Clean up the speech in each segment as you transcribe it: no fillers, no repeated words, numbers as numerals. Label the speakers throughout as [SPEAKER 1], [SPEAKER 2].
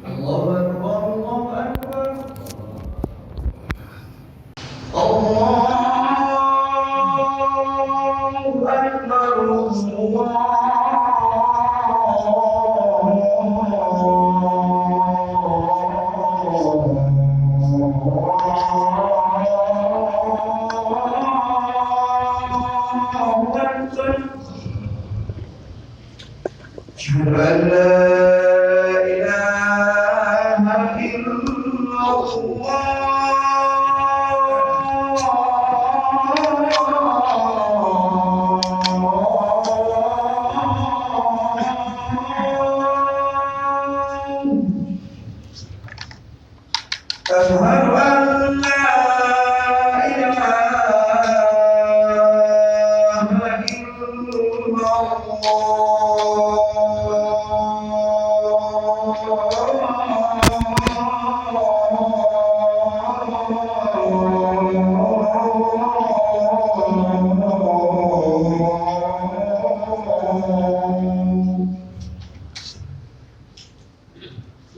[SPEAKER 1] الله أكبر الله أكبر الله أكبر أشهد أن لا إله إلا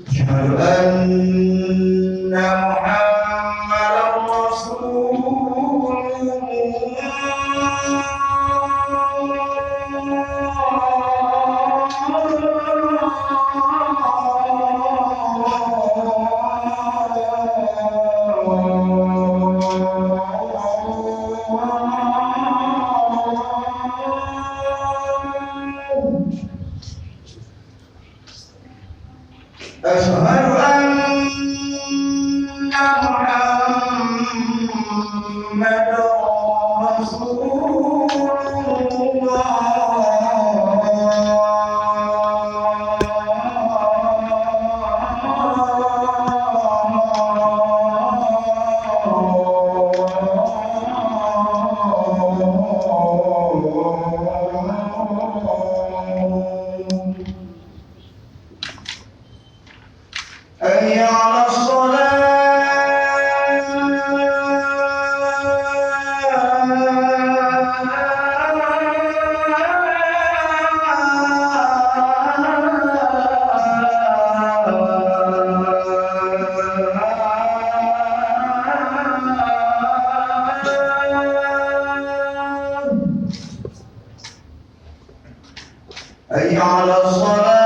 [SPEAKER 1] أشهد أن محمدا رسول أشهد أن محمدا رسول حي على الصلاة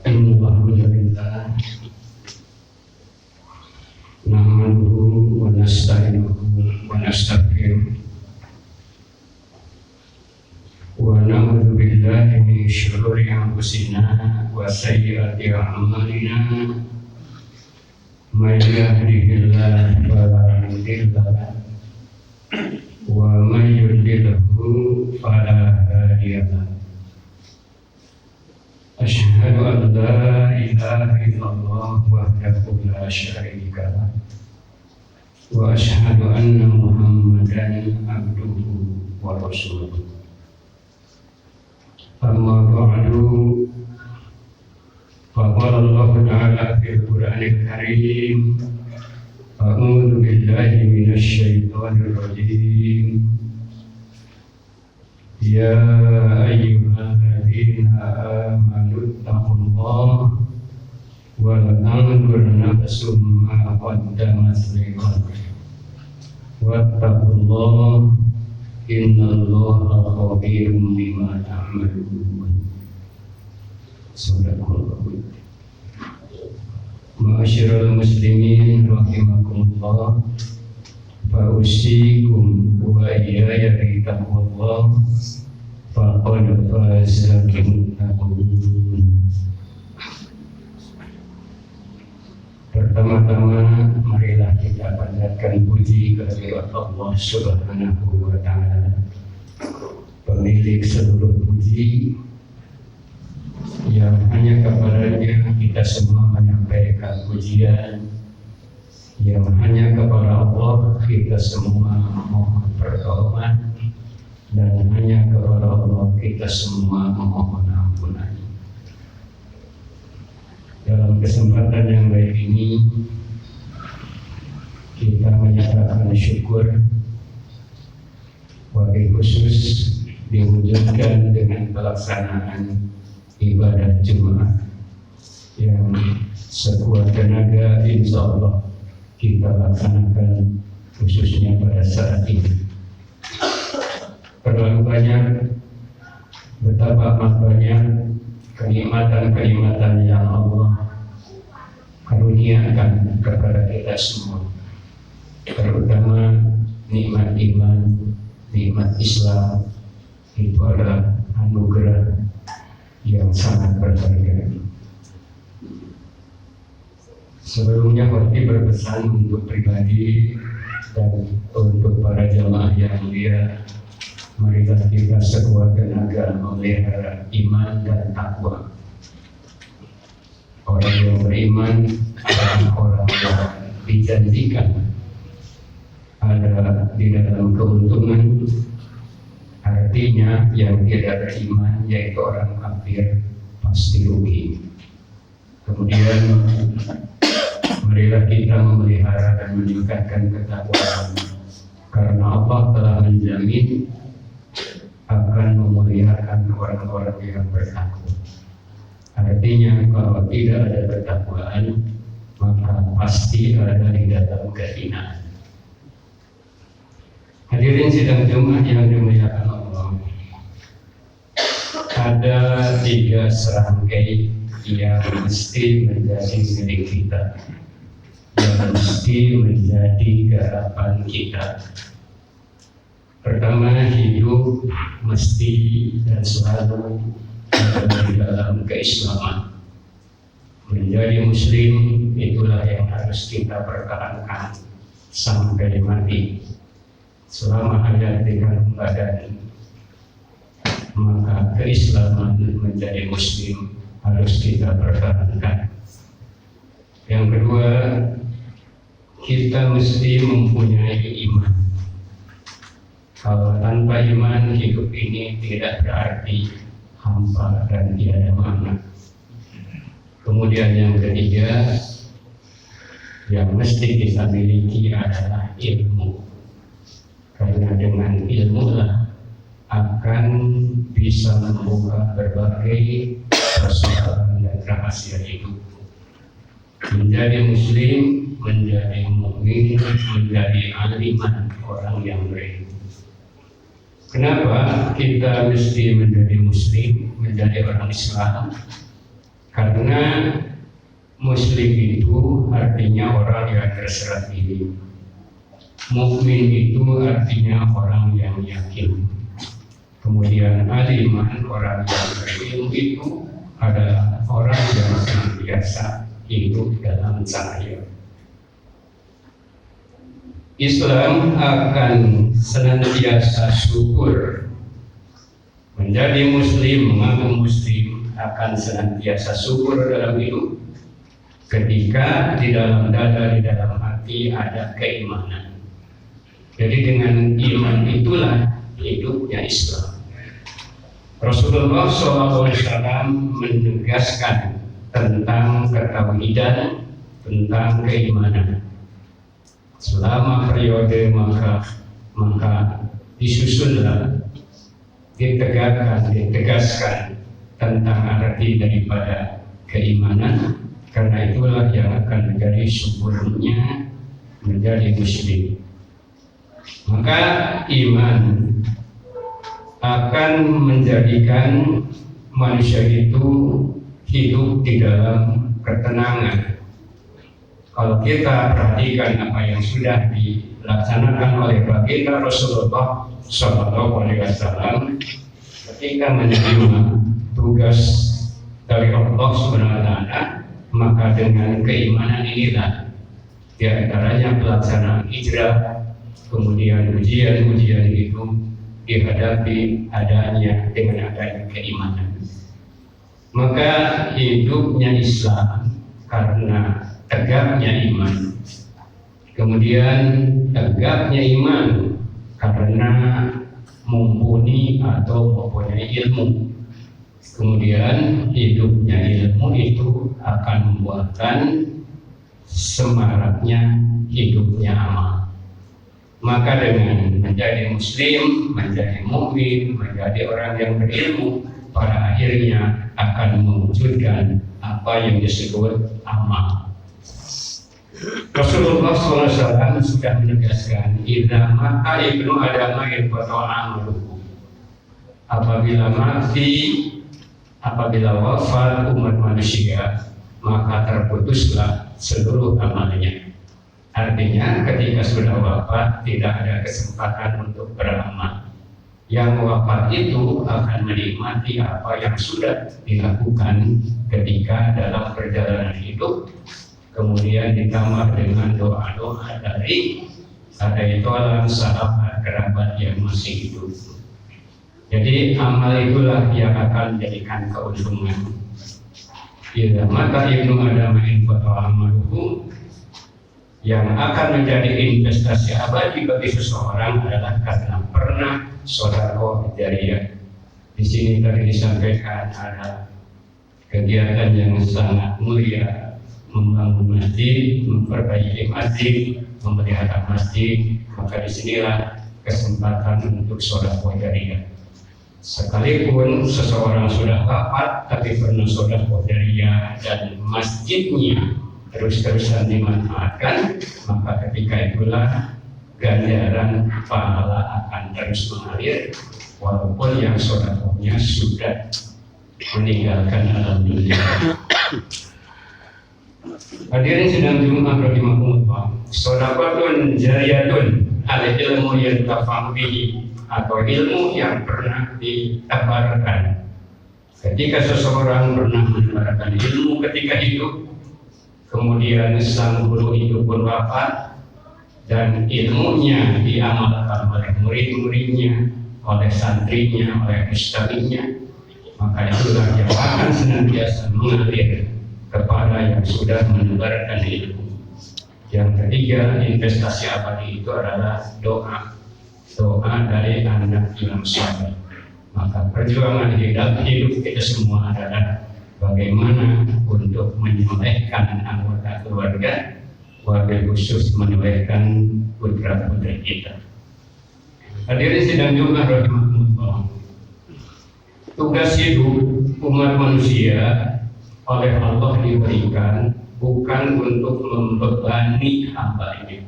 [SPEAKER 2] Alhamdulillah nahmaduhu wa nasta'inuhu wa nastaghfiruh wa na'udzu billahi min syururi anfusina wa sayyiati a'malina may yahdihillahu fala mudilla lahu wa may yudlilhu fala hadiya lahu. Asyhadu an la ilaha illallah wahdahu la syarika lah wa asyhadu anna Muhammadan abduhu wa rasuluh. Amma ba'du, faqala Allah ta'ala fil Qur'anil Karim, a'udzu billahi minasy syaithanir rajim. Ya ayyuhalladzina amanu taqullaha wal tanzur nafsum ma qaddamat lighad wattaqullaha innallaha khabirum bima ta'malun. Sadaqallahu. Ma'asyiral muslimin rahimakumullah, fa'usikum wa iyaya bitaqwallah faqad faza al-muttaqun. Pertama-tama marilah kita panjatkan puji kehadirat Allah Subhanahu wa ta'ala, pemilik seluruh puji, yang hanya kepadanya kita semua menyampaikan pujian, yang hanya kepada Allah kita semua memohon pertolongan, dan hanya kepada Allah kita semua memohon ampunan. Dalam kesempatan yang baik ini kita menyatakan syukur, wabil khusus diwujudkan dengan pelaksanaan ibadah Jumat yang sekuat tenaga insya Allah kita laksanakan khususnya pada saat ini. Terlalu banyak, betapa amat banyak kenikmatan-kenikmatan yang Allah karuniakan kepada kita semua, terutama nikmat iman, nikmat Islam. Itu adalah anugerah yang sangat berharga. Sebelumnya Wakti berpesan untuk pribadi dan untuk para jamaah yang mulia, marilah kita sekuat tenaga memelihara iman dan takwa. Orang yang beriman adalah orang yang dijanjikan ada di dalam keuntungan. Artinya yang tidak beriman, yaitu orang kafir, pasti rugi. Kemudian marilah kita memelihara dan meningkatkan ketakwaan, karena Allah telah menjamin akan memuliakan orang-orang yang bertakwa. Artinya kalau tidak ada ketakwaan, maka pasti ada di dalam kehinaan. Hadirin sidang Jumat yang dimuliakan Allah, ada 3 serangkai yang mesti menjadi milik kita, yang mesti menjadi garapan kita. Pertama, hidup mesti dan selalu ada di dalam keislaman. Menjadi muslim itulah yang harus kita pertahankan sampai mati. Selama ada di dalam badan, maka keislaman menjadi muslim harus kita pertahankan. Yang kedua, kita mesti mempunyai iman. Kalau tanpa iman, hidup ini tidak berarti, hampa dan tiada makna. Kemudian yang ketiga, yang mesti kita miliki adalah ilmu. Karena dengan ilmu lah akan bisa membuka berbagai persoalan dan rahasia hidup. Menjadi muslim, menjadi mukmin mukmin, menjadi aliman, orang yang berilmu. Kenapa kita mesti menjadi muslim, menjadi orang Islam? Karena muslim itu artinya orang yang terserah diri. Mukmin itu artinya orang yang yakin. Kemudian aliman, orang yang berilmu itu adalah orang yang senantiasa hidup dalam cahaya. Islam akan senantiasa syukur. Menjadi muslim, mengaku muslim, akan senantiasa syukur dalam hidup ketika di dalam dada, di dalam hati ada keimanan. Jadi dengan iman itulah hidupnya Islam. Rasulullah SAW menegaskan tentang ketauhidan, tentang keimanan. Selama periode maka disusunlah, ditegaskan tentang arti daripada keimanan. Karena itulah yang akan menjadi syukurnya menjadi muslim. Maka iman akan menjadikan manusia itu hidup di dalam ketenangan. Kalau kita perhatikan apa yang sudah dilaksanakan oleh baginda Rasulullah SAW ketika menerima tugas dari Allah SWT, maka dengan keimanan inilah di antaranya pelaksanaan hijrah, kemudian ujian-ujian itu dihadapi dengan adanya keimanan. Maka hidupnya Islam karena tegaknya iman. Kemudian tegaknya iman karena mumpuni atau mempunyai ilmu. Kemudian hidupnya ilmu itu akan membuatkan semaraknya hidupnya amal. Maka dengan menjadi muslim, menjadi mukmin, menjadi orang yang berilmu, pada akhirnya akan mewujudkan apa yang disebut amal. Rasulullah SAW sudah menegaskan, idza mata ibnu Adam inqata amaluhu. Apabila wafat umat manusia, maka terputuslah seluruh amalnya. Artinya ketika sudah wafat tidak ada kesempatan untuk beramal. Yang wafat itu akan menikmati apa yang sudah dilakukan ketika dalam perjalanan hidup, kemudian ditambah dengan doa-doa dari tolong sahabat kerabat yang masih hidup. Jadi amal itulah yang akan menjadikan keuntungan. Idza mata ibnu Adam inqata amaluhu, yang akan menjadi investasi abadi bagi seseorang adalah karena pernah sedekah jariyah. Di sini tadi disampaikan ada kegiatan yang sangat mulia, membangun masjid, memperbaiki masjid, memelihara masjid. Maka disinilah kesempatan untuk sedekah jariyah. Sekalipun seseorang sudah wafat tapi pernah sedekah jariyah dan masjidnya terus-terusan dimanfaatkan, maka ketika itulah ganjaran pahala akan terus mengalir walaupun yang sedekahnya sudah meninggalkan alam dunia. Hadirin sidang Jumat rahimahumullah, sedekahun jariyatun al ilmu yantafa'u bihi, atau ilmu yang pernah ditabarkan. Ketika seseorang pernah menebarkan ilmu ketika hidup, kemudian sang guru itu pun wafat dan ilmunya diamalkan oleh murid-muridnya, oleh santrinya, oleh ustadznya, maka itulah yang akan senantiasa mengalir kepada yang sudah menebarkan ilmu. Yang ketiga, investasi abadi itu adalah doa dari anak yang saleh. Maka perjuangan hidup kita semua adalah bagaimana untuk menyolehkan anggota keluarga, wabil khusus menyolehkan putra-putri kita. Hadirin sidang Jumat rahimahumullah, tugas hidup umat manusia oleh Allah diberikan bukan untuk membebani hamba ini.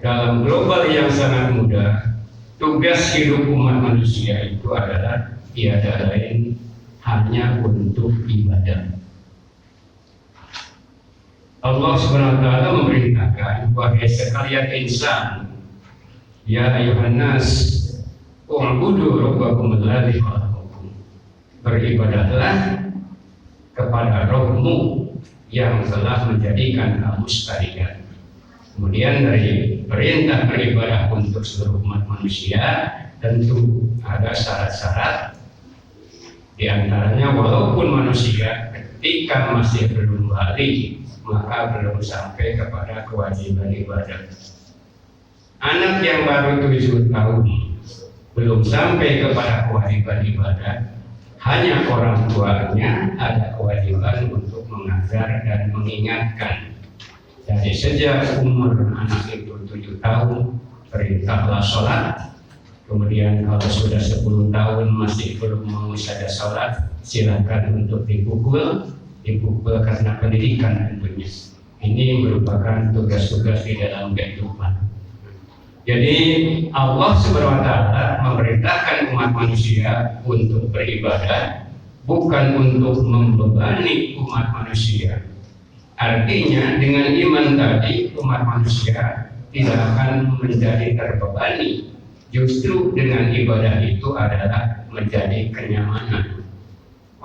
[SPEAKER 2] Dalam global yang sangat mudah, tugas hidup umat manusia itu adalah tiada lain hanya untuk ibadah. Allah Subhanahu wa taala memerintahkan, wahai sekalian insan, ya ayuhan nas, u'budu rabbakum alladzi khalaqakum. Beribadahlah kepada Rabbmu yang telah menjadikan kamu sekalian. Kemudian dari perintah beribadah untuk seluruh umat manusia tentu ada syarat-syarat. Di antaranya walaupun manusia ketika masih belum balik maka belum sampai kepada kewajiban ibadah. Anak yang baru 7 tahun belum sampai kepada kewajiban ibadah, hanya orang tuanya ada kewajiban untuk mengajar dan mengingatkan. Jadi sejak umur anak itu 7 tahun, perintahlah sholat. Kemudian kalau sudah 10 tahun masih belum mau saja sholat, silakan untuk dipukul karena pendidikan tentunya. Ini merupakan tugas-tugas di dalam kehidupan. Jadi Allah Subhanahu wa taala memerintahkan umat manusia untuk beribadah, bukan untuk membebani umat manusia. Artinya dengan iman tadi umat manusia tidak akan menjadi terbebani. Justru dengan ibadah itu adalah menjadi kenyamanan.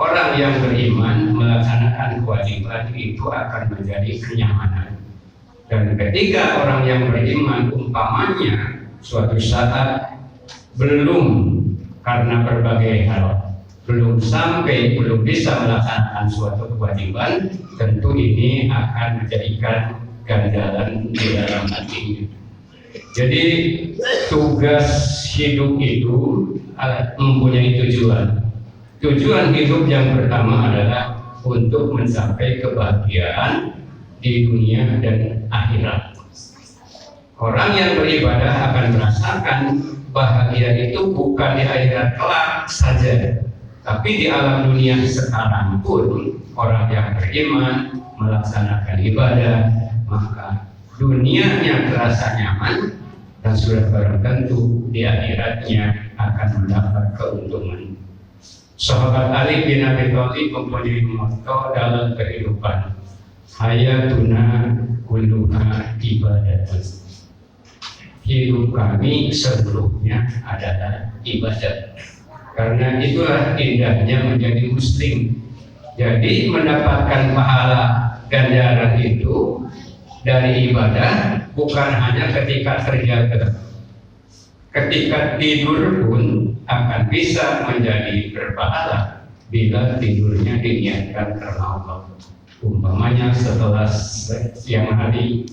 [SPEAKER 2] Orang yang beriman melaksanakan kewajiban itu akan menjadi kenyamanan. Dan ketika orang yang beriman umpamanya suatu saat belum karena berbagai hal belum bisa melaksanakan suatu kewajiban, tentu ini akan menjadikan ganjalan di dalam hatinya. Jadi tugas hidup itu mempunyai tujuan. Tujuan hidup yang pertama adalah untuk mencapai kebahagiaan di dunia dan akhirat. Orang yang beribadah akan merasakan bahagia itu bukan di akhirat kelak saja, tapi di alam dunia sekarang pun orang yang beriman melaksanakan ibadah, maka dunianya terasa nyaman dan sudah barang tentu di akhiratnya akan mendapat keuntungan. Sahabat Ali bin Abi Thalib mempunyai motto dalam kehidupan, hayatuna kulluha ibadatun. Hidup kami seluruhnya adalah ibadah. Karena itulah indahnya menjadi muslim. Jadi mendapatkan pahala ganjaran itu dari ibadah bukan hanya ketika terjaga. Ketika tidur pun akan bisa menjadi berpahala bila tidurnya diniatkan karena Allah. Umpamanya setelah siang hari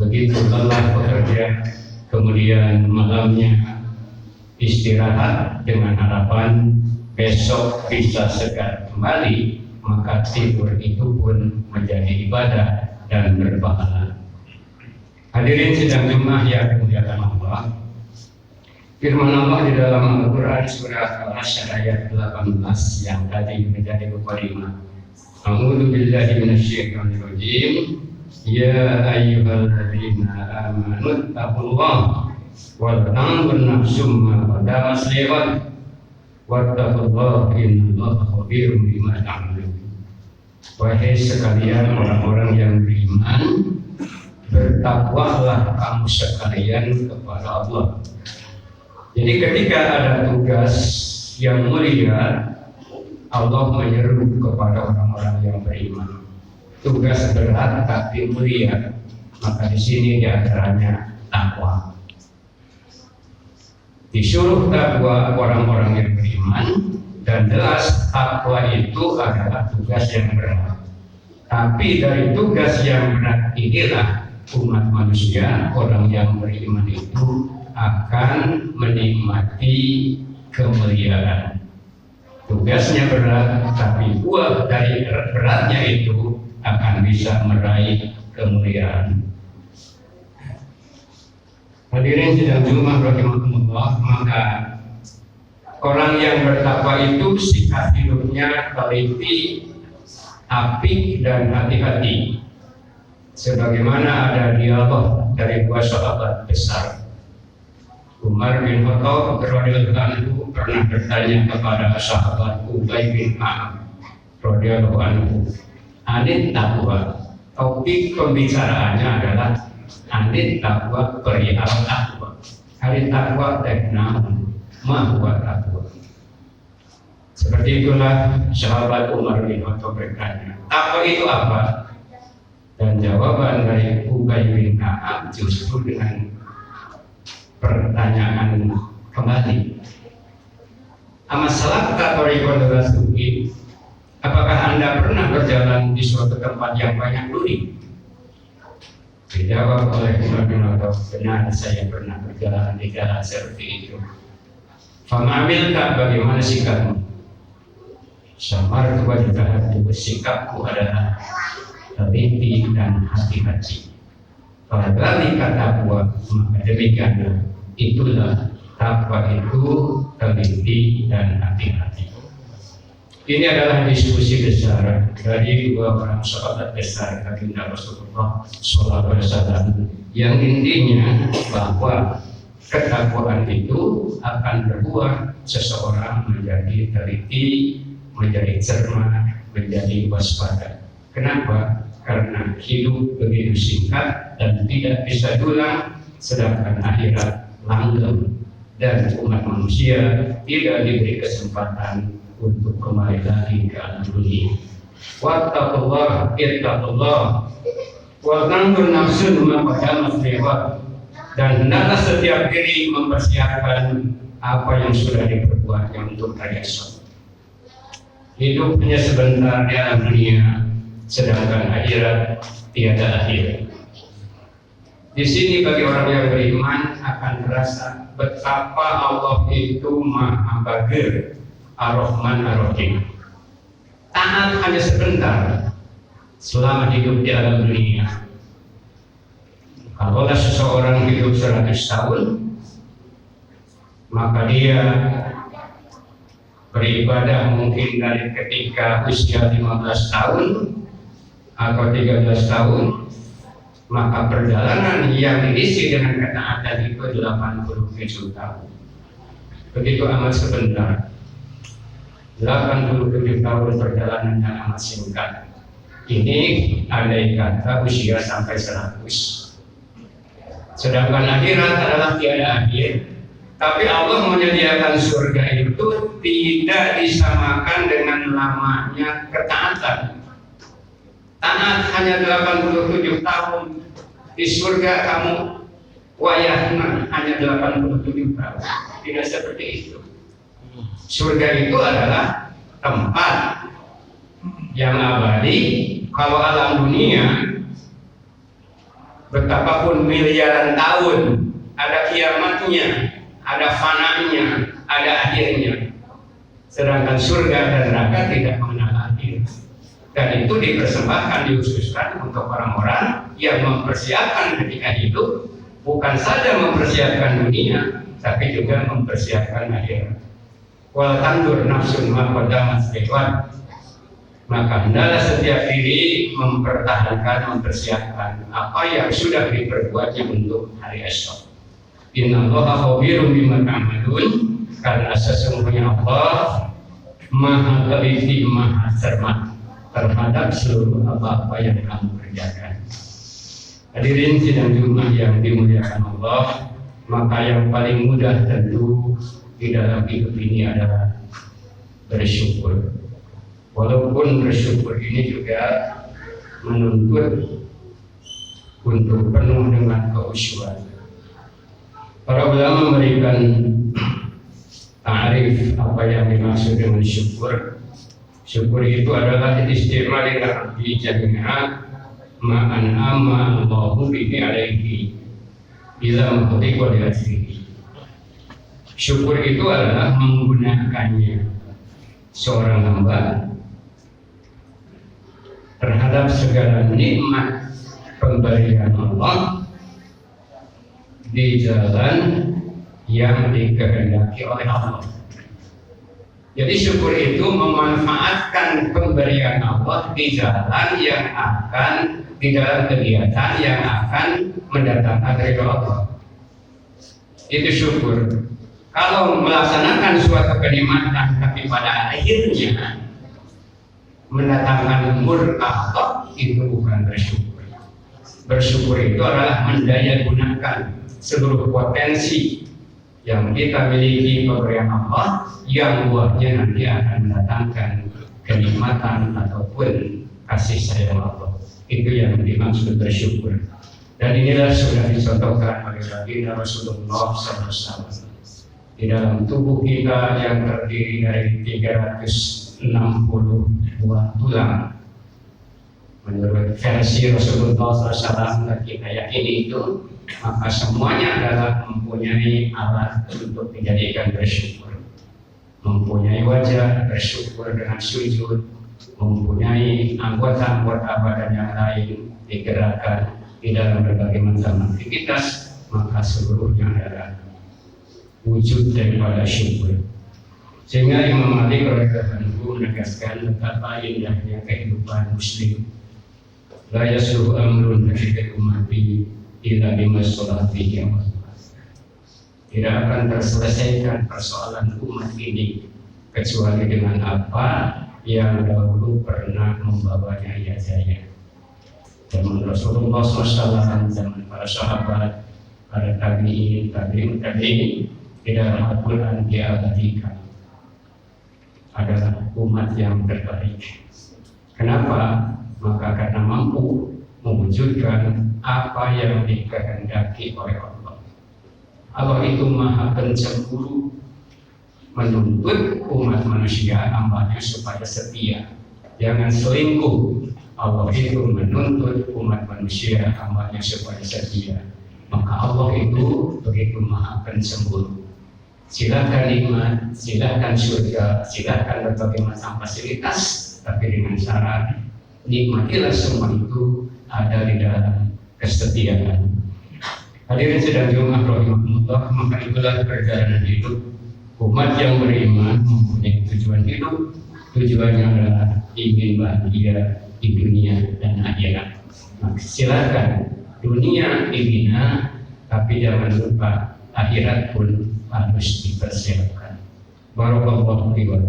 [SPEAKER 2] begitu lelah bekerja, kemudian malamnya istirahat dengan harapan besok bisa segar kembali, maka tidur itu pun menjadi ibadah dan berpahala. Hadirin sidang Jumat yang dimuliakan Allah, firman Allah di dalam Al-Quran surah Al-Hasyr ayat 18 yang tadi menjadi mukadimah. A'udzu billahi minasyaitonir rajim. Ya ayyuhalladzina amanu taqullaha wal tanzur nafsum ma qaddamat lighad wattaqullaha innallaha khabirum bima ta'malun. Wahai sekalian orang-orang yang beriman, bertakwalah kamu sekalian kepada Allah. Jadi ketika ada tugas yang mulia, Allah menyeru kepada orang-orang yang beriman. Tugas berat tapi mulia, maka di sini diantaranya takwa. Disuruh takwa orang-orang yang beriman, dan jelas takwa itu adalah tugas yang berat. Tapi dari tugas yang berat inilah umat manusia, orang yang beriman itu akan menikmati kemuliaan. Tugasnya berat, tapi buah dari beratnya itu akan bisa meraih kemuliaan. Hadirin sidang Jumat rahimakumullah, maka orang yang bertakwa itu sikap hidupnya teliti, apik dan hati-hati. Sebagaimana ada dialog dari dua sahabat besar. Umar bin Khattab radhiyallahu anhu pernah bertanya kepada sahabat Ubay bin Ka'ab radhiyallahu anhu, "Anit taqwa." Topik pembicaraannya adalah anit taqwa perihal taqwa. Anit taqwa teknamun mahwa taqwa. Seperti itulah sahabat Umar bin Khattab bertanya, "Taqwa itu apa?" Dan jawaban dari Ubay bin Ka'ab justru dengan pertanyaan kembali. Amasalah tatorikon rasuki, apakah Anda pernah berjalan di suatu tempat yang banyak duri? Dijawab oleh Umar bin Khattab, benar saya pernah berjalan di jalan seperti itu. Famamil tak bagaimana sikapmu? Samar kewajiban sikapku adalah teliti dan hati-hati. Padahal takwa, maka demikian itulah takwa itu teliti dan hati-hati. Ini adalah diskusi besar dari dua orang sahabat besar baginda Rasulullah SAW, yang intinya bahwa ketakwaan itu akan berbuah seseorang menjadi teliti, menjadi cermat, menjadi waspada. Kenapa? Karena hidup begitu singkat dan tidak bisa diulang, sedangkan akhirat langgeng dan umat manusia tidak diberi kesempatan untuk kembali lagi ke alam dunia. Wattaqullah, ittaqullah, wa tanzur nafsun ma qaddamat lighad, dan hendaklah setiap diri mempersiapkan apa yang sudah diperbuatnya untuk hari esok. Hidup hanya sebentar di alam dunia, sedangkan akhirat tiada akhir. Di sini bagi orang yang beriman akan terasa betapa Allah itu Maha Bagir, Ar-Rahman Ar-Rahim. Taat hanya sebentar selama hidup di alam dunia. Kalau seseorang hidup 100 tahun, maka dia beribadah mungkin dari ketika usia 15 tahun atau 13 tahun, maka perjalanan yang diisi dengan ketaatan itu 87 tahun. Begitu amat sebentar. 87 tahun perjalanan yang amat singkat. Ini andai kata usia sampai 100. Sedangkan akhirat adalah tiada akhir. Tapi Allah menyediakan surga itu tidak disamakan dengan lamanya ketaatan. Taat hanya 87 tahun, di surga kamu wayahna hanya 87 tahun. Tidak seperti itu. Surga itu adalah tempat yang abadi. Kalau alam dunia, betapapun miliaran tahun, ada kiamatnya, ada fananya, ada akhirnya. Sedangkan surga dan neraka tidak mengenal akhir. Dan itu dipersembahkan, dihususkan untuk orang-orang yang mempersiapkan ketika hidup, bukan saja mempersiapkan dunia, tapi juga mempersiapkan akhirat. Wal tandur nafsun ma qaddamat lighad, maka hendaklah setiap diri mempertahankan, mempersiapkan apa yang sudah diperbuatnya untuk hari esok. Innallaha khabirum bima ta'malun, karena sesungguhnya Allah Maha teliti, Maha cermat terhadap seluruh apa-apa yang kamu kerjakan. Hadirin sidang Jumat yang dimuliakan Allah, maka yang paling mudah tentu di dalam hidup ini adalah bersyukur. Walaupun bersyukur ini juga menuntut untuk penuh dengan kekhusyuan. Para ulama memberikan ta'rif apa yang dimaksud dengan syukur. Syukur itu adalah istimewa dengan abdi jami'a ma'an amma Allahu bihi alaihi bila menghutik wa dihasilih. Syukur itu adalah menggunakannya seorang hamba terhadap segala nikmat pemberian Allah di jalan yang dikehendaki oleh Allah. Jadi syukur itu memanfaatkan pemberian Allah di jalan yang akan, di dalam kegiatan yang akan mendatangkan ridho Allah. Itu syukur. Kalau melaksanakan suatu kenikmatan tapi pada akhirnya mendatangkan murka Allah, itu bukan bersyukur. Bersyukur itu adalah mendaya gunakan seluruh potensi yang kita miliki pemberian Allah, yang buahnya nanti akan mendatangkan kenikmatan ataupun kasih sayang Allah. Itu yang dimaksud bersyukur. Dan inilah sudah dicontohkan oleh baginda Rasulullah SAW. Di dalam tubuh kita yang terdiri dari 360 buah tulang, menurut versi Rasulullah SAW kita yakini itu, maka semuanya adalah mempunyai alat untuk dijadikan bersyukur. Mempunyai wajah bersyukur dengan sujud, mempunyai anggota-anggota badan yang lain digerakkan di dalam berbagai macam aktivitas, maka seluruhnya adalah wujud daripada syukur. Sehingga Imam Malik radhiyallahu menegaskan betapa indahnya kehidupan Muslim. La yasluhu amrun fi ummati illa bima salatihi wa tidak akan terselesaikan persoalan umat ini kecuali dengan apa yang dahulu pernah membawanya ia jaya. Zaman Rasulullah SAW, zaman para sahabat, para tabi'in, di dalam Al-Quran diabadikan adalah umat yang terbaik. Kenapa? Maka karena mampu mewujudkan apa yang dikehendaki oleh Allah. Allah itu maha pencemburu, menuntut umat manusia hambanya supaya setia, jangan selingkuh. Allah itu menuntut umat manusia hambanya supaya setia. Maka Allah itu begitu maha pencemburu. Silakan nikmat, silakan surga, silakan berbagai macam fasilitas, tapi dengan syarat nikmatilah semua itu ada di dalam kesetiaan. Hadirin sedang Jumat rahimahumullah, maka itulah perjalanan hidup umat yang beriman mempunyai tujuan hidup. Tujuannya adalah ingin bahagia di dunia dan akhirat. Maka silakan dunia dibina, tapi jangan lupa akhirat pun harus dipersiapkan. Barakallahu fiikum.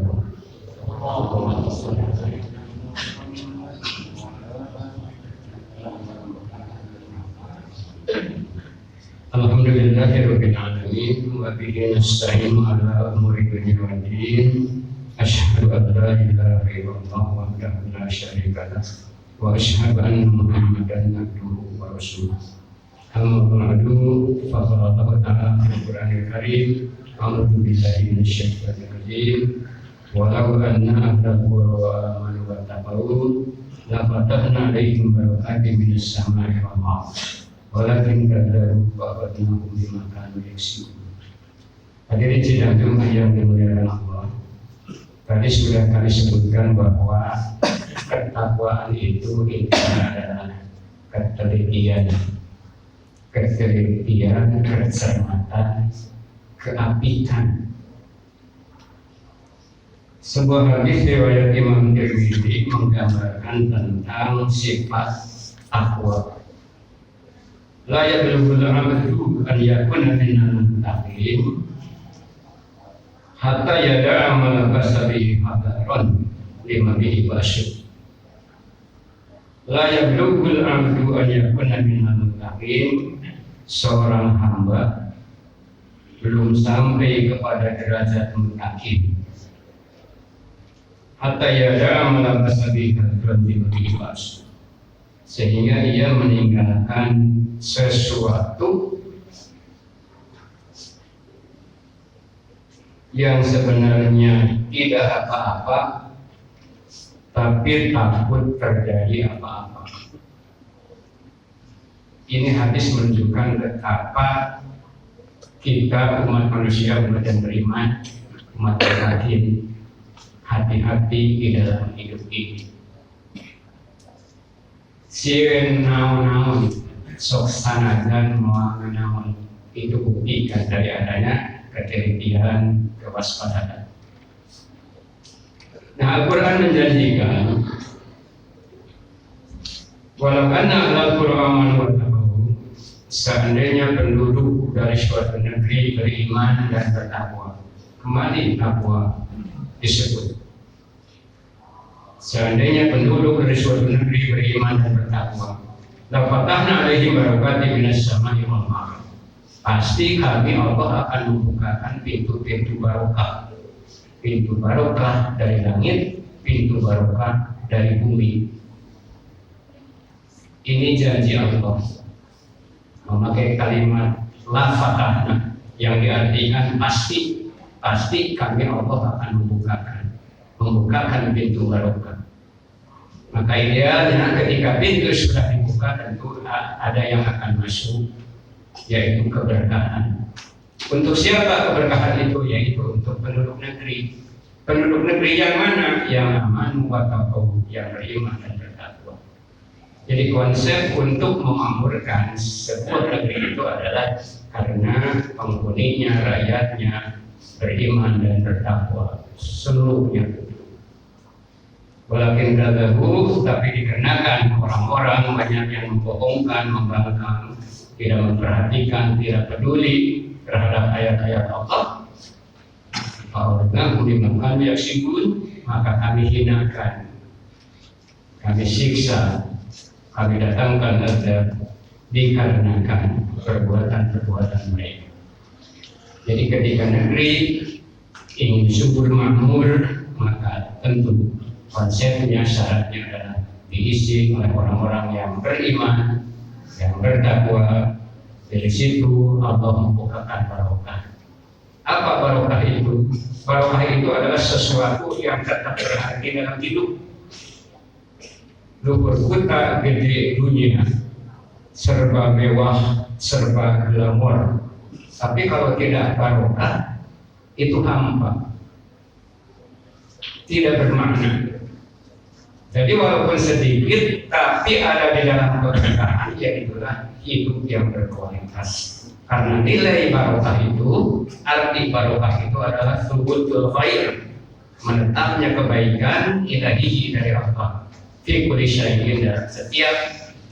[SPEAKER 2] Alhamdulillahirabbil alamin wa bihi nasta'inu ala umuri dunya wad din. Asyhadu an la ilaha illallah wahdahu la syarika lah wa asyhadu anna Muhammadan abduhu wa rasuluh. Amma ba'du, fa qala Allah ta'ala fil Qur'anil Karim, a'udzu billahi minasyaitonir rajim. Walau anna ahlal qura amanu wattaqu la fatahna 'alaihim barakatin minas sama'i wal ardh. Walakin kadzabu fa akhadnahum bima kanu yaksibun. Hadirin sidang Jumat yang dimuliakan Allah. Tadi sudah kami sebutkan bahwa ketakwaan itu adalah ketelitian, kecermatan, keapitan. Sebuah hadis riwayat Imam Tirmidzi menggambarkan tentang sifat takwa. La yablughul 'abdu an yakuna minal muttaqin hatta yada'a ma basabihi hadaron lima bihi basyir. La yablughul 'abdu an yakuna minal muttaqin, seorang hamba belum sampai kepada derajat muttaqin hatta yada'a ma basabihi hadaron lima bihi basyir, sehingga ia meninggalkan sesuatu yang sebenarnya tidak apa-apa, tapi takut terjadi apa-apa. Ini hadis menunjukkan betapa kita umat manusia, umat yang beriman, umat yang hati-hati di dalam hidup ini. Sieun naon-naon sok sanajan moal naon, itu buktikan dari adanya ketelitian, kewaspadaan. Nah, Al-Quran menjanjikan walau anna ahlal Qur'an wa tabahu, seandainya penduduk dari suatu negeri beriman dan bertakwa. Kembali takwa disebut. Seandainya penduduk dari suatu negeri beriman dan bertakwa, la fatahna alaihim barakatin minas sama'i wal ardh. Pasti kami Allah akan membukakan pintu-pintu barokah. Pintu barokah dari langit, pintu barokah dari bumi. Ini janji Allah. Memakai kalimat la fatahna yang diartikan pasti kami Allah akan membukakan pintu barokah. Maka idealnya ketika pintu sudah dibuka tentu ada yang akan masuk, yaitu keberkahan. Untuk siapa keberkahan itu? Yaitu untuk penduduk negeri. Penduduk negeri yang mana? Yang aman wa taqwa, yang beriman dan bertakwa. Jadi konsep untuk memakmurkan sebuah negeri itu adalah karena penghuninya, rakyatnya beriman dan bertakwa seluruhnya. Walakin kadzabu, tapi dikarenakan orang-orang banyak yang membohongkan, membangkang, tidak memperhatikan, tidak peduli terhadap ayat-ayat Allah. Fa'aradna bimakan yaksibun, maka kami hinakan, kami siksa, kami datangkan azab dikarenakan perbuatan-perbuatan mereka. Jadi ketika negeri ingin subur makmur, maka tentu konsepnya, syaratnya adalah diisi oleh orang-orang yang beriman, yang bertakwa. Dari situ Allah membukakan barokah. Apa barokah itu? Barokah itu adalah sesuatu yang tetap berarti dalam hidup. Luhur kota gede dunia, serba mewah, serba glamor. Tapi kalau tidak barokah, itu hampa, tidak bermakna. Jadi walaupun sedikit, tapi ada di dalam keberkahan, yaitulah hidup yang berkualitas. Karena nilai barokah itu, arti barokah itu adalah thubutul khair, menetapnya kebaikan ilahi dari Allah. Fi kulli syai'in, dalam setiap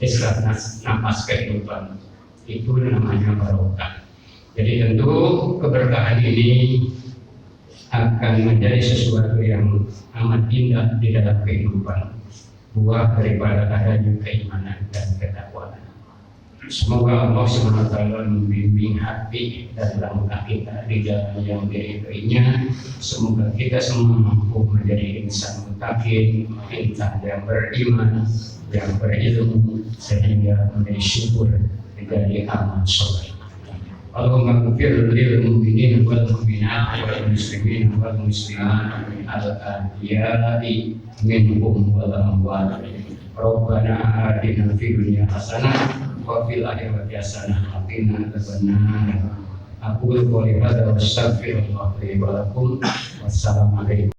[SPEAKER 2] israt nafas kehidupan. Itu namanya barokah. Jadi tentu keberkahan ini akan menjadi sesuatu yang amat indah di dalam kehidupan, buah daripada adanya keimanan dan ketakwaan. Semoga Allah SWT membimbing hati dan langkah kita di jalan yang diridhoinya. Semoga kita semua mampu menjadi insan muttaqin, insan yang beriman, yang berilmu, sehingga menjadi syukur menjadi amal soleh. Allahumma ighfir lil mu'minin wal mu'minat wal muslimin wal muslimat al-ahya'i minhum wal amwat. Rabbana atina fid dunya hasanah wa fil akhirati hasanah wa qina adzabannar. Aku qouli hadza wa astaghfirullah li wa lakum. Wassalamu alaikum.